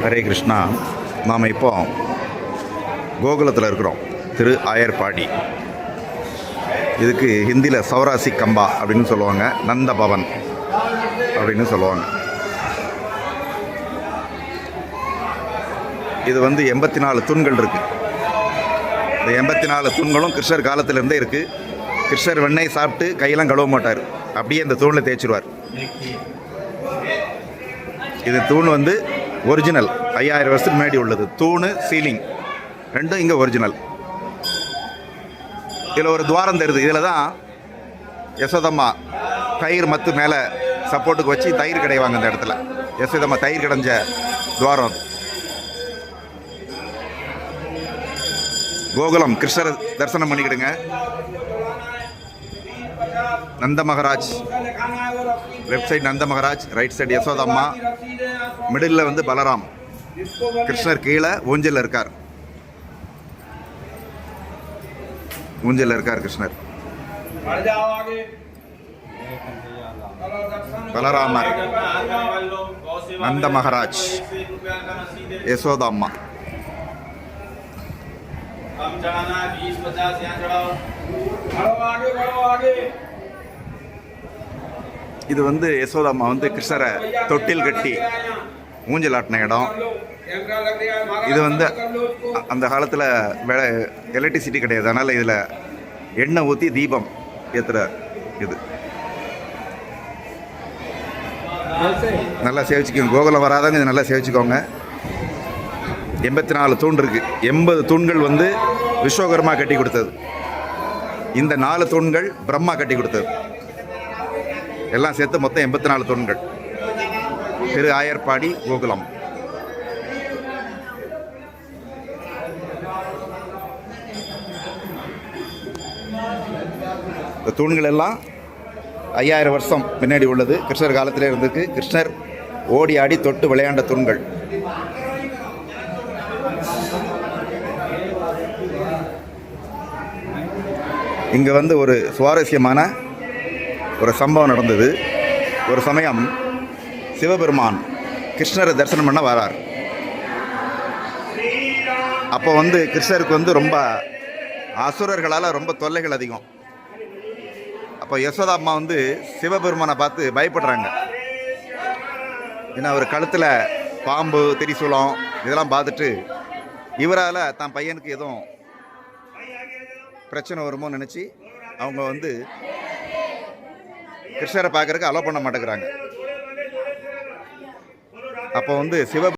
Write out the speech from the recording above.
ஹரே கிருஷ்ணா. நாம் இப்போ கோகுலத்தில் இருக்கிறோம், திரு ஆயர்பாடி. இதுக்கு ஹிந்தியில் சௌராசி கம்பா அப்படின்னு சொல்லுவாங்க, நந்த பவன் அப்படின்னு சொல்லுவாங்க. இது 84 தூண்கள் இருக்குது. இந்த 84 தூண்களும் கிருஷ்ணர் காலத்திலேருந்தே இருக்குது. கிருஷ்ணர் வெண்ணெய் சாப்பிட்டு கையெல்லாம் கழுவ மாட்டார், அப்படியே இந்த தூணில் தேய்ச்சிடுவார். இது தூண் ஒரிஜினல் 5000 வருஷத்துக்கு முன்னாடி உள்ளது. தூணு சீலிங் ரெண்டும் இங்கே ஒரிஜினல். இதில் ஒரு துவாரம் தருது. இதில் தான் யசோதம்மா தயிர் மத்து மேலே சப்போர்ட்டுக்கு வச்சு தயிர் கடைவாங்க. இந்த இடத்துல யசோதம்மா தயிர் கடைஞ்ச துவாரம். கோகுலம் கிருஷ்ணர் தரிசனம் பண்ணிக்கிடுங்க. Nanda Maharaj left side, Nanda Maharaj right side யசோதம்மா, மிடில் பலராம். கிருஷ்ணர் கீழே ஊஞ்சலில் இருக்கார். ஊஞ்சலில் இருக்கார் கிருஷ்ணர். பலராமர், நந்த மகாராஜ், யசோதம்மா. இது யசோதம்மா கிருஷ்ணரை தொட்டில் கட்டி ஊஞ்சல் ஆட்டின இடம். இது அந்த காலத்தில் எலக்ட்ரிசிட்டி கிடையாது, அதனால் இதில் எண்ணெய் ஊற்றி தீபம் ஏற்றுற இது. நல்லா சேவிச்சுக்கோங்க. கோகுலம் வராதவங்க இது நல்லா சேவிச்சுக்கோங்க. 84 தூண் இருக்குது. 80 தூண்கள் விஸ்வகர்மா கட்டி கொடுத்தது. இந்த 4 தூண்கள் பிரம்மா கட்டி கொடுத்தது. எல்லாம் சேர்த்து மொத்தம் 84 தூண்கள். திரு ஆயர்பாடி கோகுலம். இந்த தூண்கள் எல்லாம் 5000 வருஷம் பின்னாடி உள்ளது. கிருஷ்ணர் காலத்திலே இருந்திருக்கு. கிருஷ்ணர் ஓடி ஆடி தொட்டு விளையாண்ட தூண்கள். இங்கே ஒரு சுவாரஸ்யமான ஒரு சம்பவம் நடந்தது. ஒரு சமயம் சிவபெருமான் கிருஷ்ணரை தரிசனம் பண்ண வரார். அப்போ கிருஷ்ணருக்கு ரொம்ப அசுரர்களால் ரொம்ப தொல்லைகள் அதிகம். அப்போ யசோதாம்மா சிவபெருமானை பார்த்து பயப்படுறாங்க. ஏன்னா அவர் கழுத்தில் பாம்பு திரிசூலம் இதெல்லாம் பார்த்துட்டு இவரால் தான் பையனுக்கு எதுவும் பிரச்சனை வருமோ நினச்சி அவங்க கிருஷ்ணரை பார்க்கறதுக்கு அலோ பண்ண மாட்டேங்கிறாங்க. அப்போ சிவ